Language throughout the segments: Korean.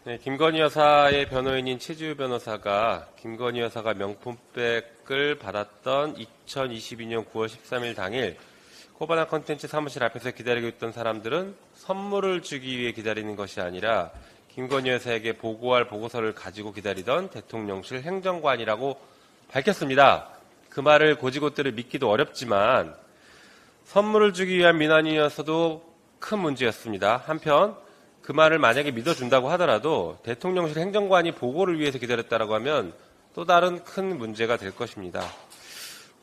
네, 김건희 여사의 변호인인 최지우 변호사가 김건희 여사가 명품백을 받았던 2022년 9월 13일 당일 코바나 컨텐츠 사무실 앞에서 기다리고 있던 사람들은 선물을 주기 위해 기다리는 것이 아니라 김건희 여사에게 보고할 보고서를 가지고 기다리던 대통령실 행정관이라고 밝혔습니다. 그 말을 고지고대로 믿기도 어렵지만 선물을 주기 위한 민원이어서도 큰 문제였습니다. 한편 그 말을 만약에 믿어준다고 하더라도 대통령실 행정관이 보고를 위해서 기다렸다고 하면 또 다른 큰 문제가 될 것입니다.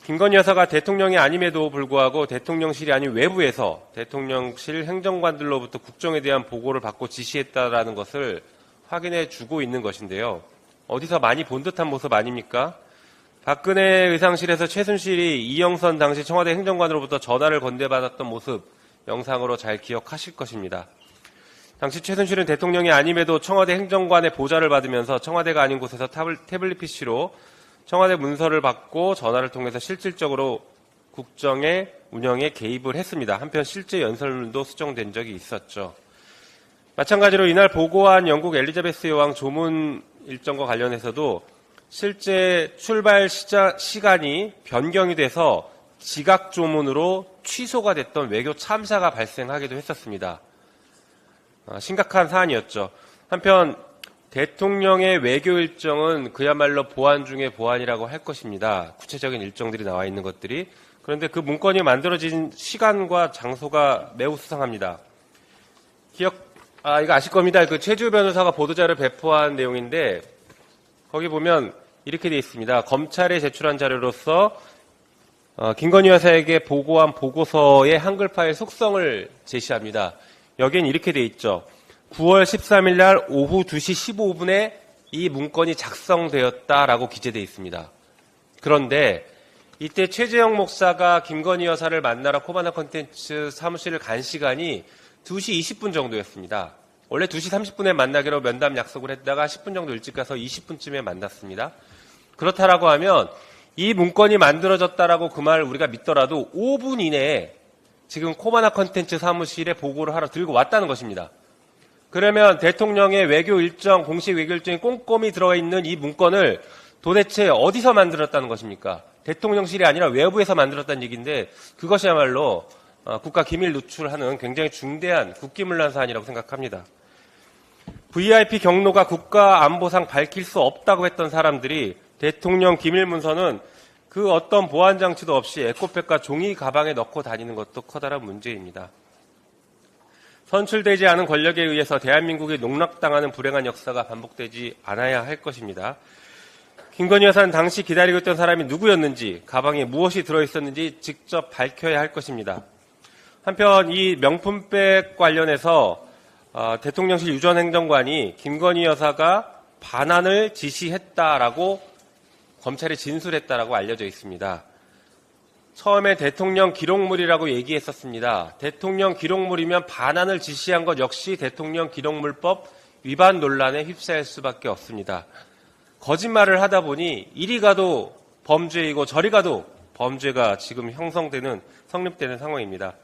김건희 여사가 대통령이 아님에도 불구하고 대통령실이 아닌 외부에서 대통령실 행정관들로부터 국정에 대한 보고를 받고 지시했다라는 것을 확인해 주고 있는 것인데요. 어디서 많이 본 듯한 모습 아닙니까? 박근혜 의상실에서 최순실이 이영선 당시 청와대 행정관으로부터 전화를 건네받았던 모습 영상으로 잘 기억하실 것입니다. 당시 최순실은 대통령이 아님에도 청와대 행정관의 보좌를 받으면서 청와대가 아닌 곳에서 태블릿 PC로 청와대 문서를 받고 전화를 통해서 실질적으로 국정의 운영에 개입을 했습니다. 한편 실제 연설문도 수정된 적이 있었죠. 마찬가지로 이날 보고한 영국 엘리자베스 여왕 조문 일정과 관련해서도 실제 출발 시간이 변경이 돼서 지각 조문으로 취소가 됐던 외교 참사가 발생하기도 했었습니다. 심각한 사안이었죠. 한편 대통령의 외교 일정은 그야말로 보안 중의 보안이라고 할 것입니다. 구체적인 일정들이 나와 있는 것들이. 그런데 그 문건이 만들어진 시간과 장소가 매우 수상합니다. 이거 아실 겁니다. 그 최지우 변호사가 보도자를 배포한 내용인데 거기 보면 이렇게 되어 있습니다. 검찰에 제출한 자료로서 김건희 여사에게 보고한 보고서의 한글 파일 속성을 제시합니다. 여기엔 이렇게 돼 있죠. 9월 13일 날 오후 2시 15분에 이 문건이 작성되었다라고 기재되어 있습니다. 그런데 이때 최재형 목사가 김건희 여사를 만나러 코바나 컨텐츠 사무실을 간 시간이 2시 20분 정도였습니다. 원래 2시 30분에 만나기로 면담 약속을 했다가 10분 정도 일찍 가서 20분쯤에 만났습니다. 그렇다라고 하면 이 문건이 만들어졌다라고 그 말을 우리가 믿더라도 5분 이내에 지금 코바나 컨텐츠 사무실에 보고를 하러 들고 왔다는 것입니다. 그러면 대통령의 외교 일정, 공식 외교 일정이 꼼꼼히 들어가 있는 이 문건을 도대체 어디서 만들었다는 것입니까? 대통령실이 아니라 외부에서 만들었다는 얘기인데 그것이야말로 국가 기밀 누출하는 굉장히 중대한 국기문란 사안이라고 생각합니다. VIP 경로가 국가안보상 밝힐 수 없다고 했던 사람들이 대통령 기밀문서는 그 어떤 보안 장치도 없이 에코백과 종이 가방에 넣고 다니는 것도 커다란 문제입니다. 선출되지 않은 권력에 의해서 대한민국이 농락당하는 불행한 역사가 반복되지 않아야 할 것입니다. 김건희 여사는 당시 기다리고 있던 사람이 누구였는지, 가방에 무엇이 들어있었는지 직접 밝혀야 할 것입니다. 한편 이 명품백 관련해서 대통령실 유 전 행정관이 김건희 여사가 반환을 지시했다라고 검찰에 진술했다라고 알려져 있습니다. 처음에 대통령 기록물이라고 얘기했었습니다. 대통령 기록물이면 반환을 지시한 것 역시 대통령 기록물법 위반 논란에 휩싸일 수밖에 없습니다. 거짓말을 하다 보니 이리 가도 범죄이고 저리 가도 범죄가 지금 성립되는 상황입니다.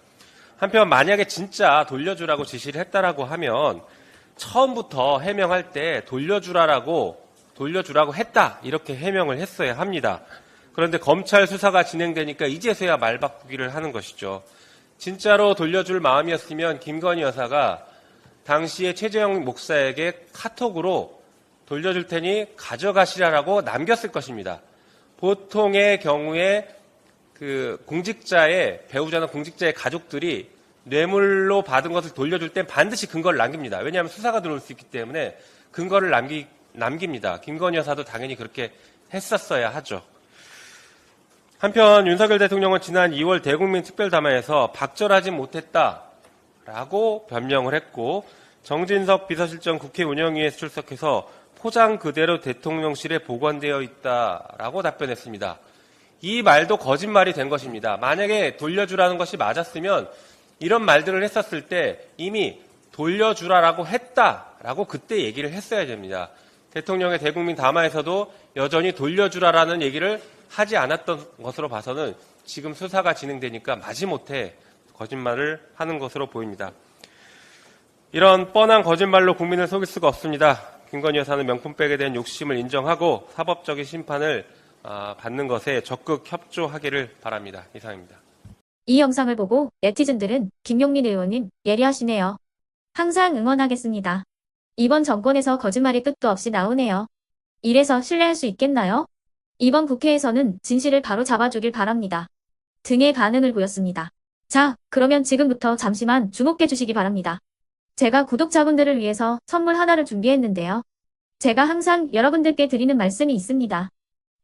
한편 만약에 진짜 돌려주라고 지시를 했다라고 하면 처음부터 해명할 때 돌려주라고 했다 이렇게 해명을 했어야 합니다. 그런데 검찰 수사가 진행되니까 이제서야 말 바꾸기를 하는 것이죠. 진짜로 돌려줄 마음이었으면 김건희 여사가 당시에 최재형 목사에게 카톡으로 돌려줄 테니 가져가시라라고 남겼을 것입니다. 보통의 경우에 그 배우자나 공직자의 가족들이 뇌물로 받은 것을 돌려줄 땐 반드시 근거를 남깁니다. 왜냐하면 수사가 들어올 수 있기 때문에 근거를 남깁니다. 김건희 여사도 당연히 그렇게 했었어야 하죠. 한편 윤석열 대통령은 지난 2월 대국민 특별담화에서 박절하지 못했다라고 변명을 했고 정진석 비서실장 국회 운영위에서 출석해서 포장 그대로 대통령실에 보관되어 있다라고 답변했습니다. 이 말도 거짓말이 된 것입니다. 만약에 돌려주라는 것이 맞았으면 이런 말들을 했었을 때 이미 돌려주라라고 했다라고 그때 얘기를 했어야 됩니다. 대통령의 대국민 담화에서도 여전히 돌려주라라는 얘기를 하지 않았던 것으로 봐서는 지금 수사가 진행되니까 마지못해 거짓말을 하는 것으로 보입니다. 이런 뻔한 거짓말로 국민을 속일 수가 없습니다. 김건희 여사는 명품백에 대한 욕심을 인정하고 사법적인 심판을 받는 것에 적극 협조하기를 바랍니다. 이상입니다. 이 영상을 보고 네티즌들은 김용민 의원님 예리하시네요. 항상 응원하겠습니다. 이번 정권에서 거짓말이 끝도 없이 나오네요. 이래서 신뢰할 수 있겠나요? 이번 국회에서는 진실을 바로 잡아주길 바랍니다. 등의 반응을 보였습니다. 자, 그러면 지금부터 잠시만 주목해 주시기 바랍니다. 제가 구독자분들을 위해서 선물 하나를 준비했는데요. 제가 항상 여러분들께 드리는 말씀이 있습니다.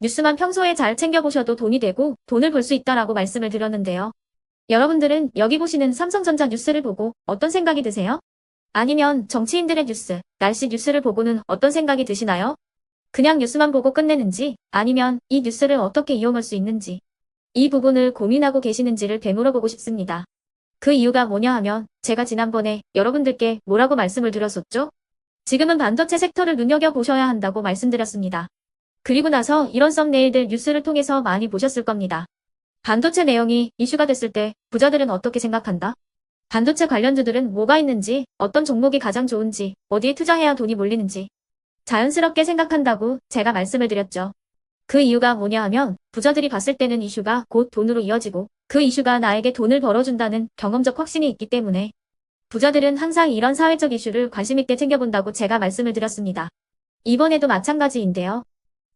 뉴스만 평소에 잘 챙겨보셔도 돈이 되고 돈을 벌 수 있다라고 말씀을 드렸는데요. 여러분들은 여기 보시는 삼성전자 뉴스를 보고 어떤 생각이 드세요? 아니면 정치인들의 뉴스, 날씨 뉴스를 보고는 어떤 생각이 드시나요? 그냥 뉴스만 보고 끝내는지 아니면 이 뉴스를 어떻게 이용할 수 있는지 이 부분을 고민하고 계시는지를 되물어보고 싶습니다. 그 이유가 뭐냐 하면 제가 지난번에 여러분들께 뭐라고 말씀을 드렸었죠? 지금은 반도체 섹터를 눈여겨보셔야 한다고 말씀드렸습니다. 그리고 나서 이런 썸네일들 뉴스를 통해서 많이 보셨을 겁니다. 반도체 내용이 이슈가 됐을 때 부자들은 어떻게 생각한다? 반도체 관련주들은 뭐가 있는지, 어떤 종목이 가장 좋은지, 어디에 투자해야 돈이 몰리는지 자연스럽게 생각한다고 제가 말씀을 드렸죠. 그 이유가 뭐냐 하면 부자들이 봤을 때는 이슈가 곧 돈으로 이어지고 그 이슈가 나에게 돈을 벌어준다는 경험적 확신이 있기 때문에 부자들은 항상 이런 사회적 이슈를 관심있게 챙겨본다고 제가 말씀을 드렸습니다. 이번에도 마찬가지인데요.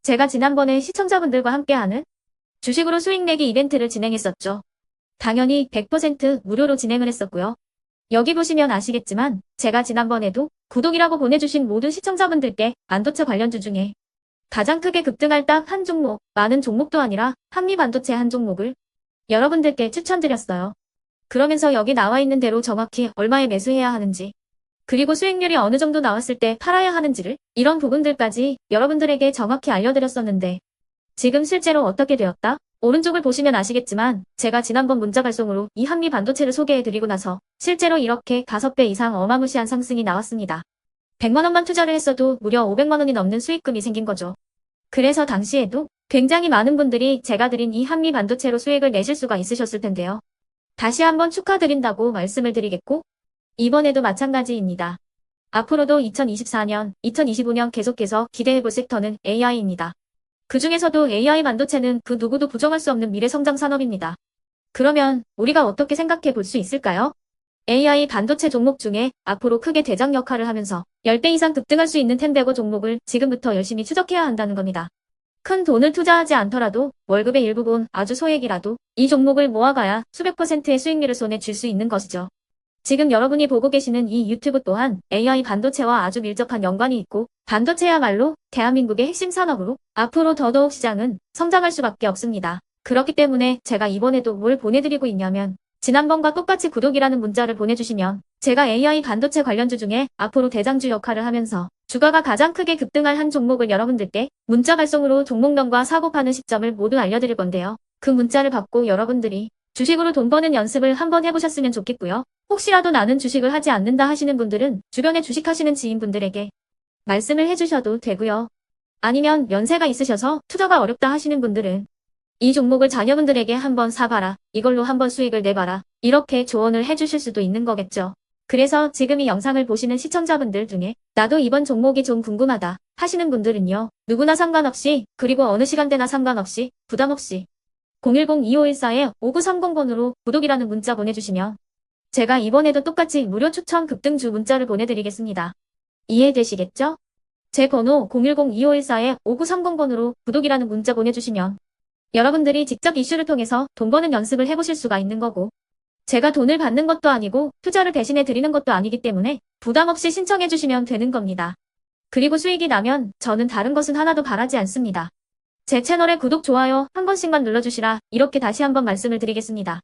제가 지난번에 시청자분들과 함께하는 주식으로 수익 내기 이벤트를 진행했었죠. 당연히 100% 무료로 진행을 했었고요. 여기 보시면 아시겠지만 제가 지난번에도 구독이라고 보내주신 모든 시청자분들께 반도체 관련주 중에 가장 크게 급등할 딱 한 종목, 많은 종목도 아니라 한미반도체 한 종목을 여러분들께 추천드렸어요. 그러면서 여기 나와 있는 대로 정확히 얼마에 매수해야 하는지 그리고 수익률이 어느 정도 나왔을 때 팔아야 하는지를 이런 부분들까지 여러분들에게 정확히 알려드렸었는데 지금 실제로 어떻게 되었다? 오른쪽을 보시면 아시겠지만 제가 지난번 문자 발송으로 이 한미 반도체를 소개해드리고 나서 실제로 이렇게 5배 이상 어마무시한 상승이 나왔습니다. 100만 원만 투자를 했어도 무려 500만 원이 넘는 수익금이 생긴 거죠. 그래서 당시에도 굉장히 많은 분들이 제가 드린 이 한미 반도체로 수익을 내실 수가 있으셨을 텐데요. 다시 한번 축하드린다고 말씀을 드리겠고 이번에도 마찬가지입니다. 앞으로도 2024년, 2025년 계속해서 기대해볼 섹터는 AI입니다. 그 중에서도 AI 반도체는 그 누구도 부정할 수 없는 미래성장 산업입니다. 그러면 우리가 어떻게 생각해 볼 수 있을까요? AI 반도체 종목 중에 앞으로 크게 대장 역할을 하면서 10배 이상 급등할 수 있는 텐베고 종목을 지금부터 열심히 추적해야 한다는 겁니다. 큰 돈을 투자하지 않더라도 월급의 일부분 아주 소액이라도 이 종목을 모아가야 수백 %의 수익률을 손에 쥘 수 있는 것이죠. 지금 여러분이 보고 계시는 이 유튜브 또한 AI 반도체와 아주 밀접한 연관이 있고 반도체야말로 대한민국의 핵심 산업으로 앞으로 더더욱 시장은 성장할 수밖에 없습니다. 그렇기 때문에 제가 이번에도 뭘 보내드리고 있냐면 지난번과 똑같이 구독이라는 문자를 보내주시면 제가 AI 반도체 관련주 중에 앞으로 대장주 역할을 하면서 주가가 가장 크게 급등할 한 종목을 여러분들께 문자 발송으로 종목명과 사고 파는 시점을 모두 알려드릴 건데요. 그 문자를 받고 여러분들이 주식으로 돈 버는 연습을 한번 해보셨으면 좋겠고요. 혹시라도 나는 주식을 하지 않는다 하시는 분들은 주변에 주식하시는 지인분들에게 말씀을 해주셔도 되고요. 아니면 연세가 있으셔서 투자가 어렵다 하시는 분들은 이 종목을 자녀분들에게 한번 사봐라. 이걸로 한번 수익을 내봐라. 이렇게 조언을 해주실 수도 있는 거겠죠. 그래서 지금 이 영상을 보시는 시청자분들 중에 나도 이번 종목이 좀 궁금하다 하시는 분들은요. 누구나 상관없이 그리고 어느 시간대나 상관없이 부담없이 010-2514-5930번으로 구독이라는 문자 보내주시면 제가 이번에도 똑같이 무료 추천 급등주 문자를 보내드리겠습니다. 이해되시겠죠? 제 번호 010-2514-5930번으로 구독이라는 문자 보내주시면 여러분들이 직접 이슈를 통해서 돈 버는 연습을 해보실 수가 있는 거고 제가 돈을 받는 것도 아니고 투자를 대신해 드리는 것도 아니기 때문에 부담 없이 신청해 주시면 되는 겁니다. 그리고 수익이 나면 저는 다른 것은 하나도 바라지 않습니다. 제 채널에 구독, 좋아요 한 번씩만 눌러주시라 이렇게 다시 한번 말씀을 드리겠습니다.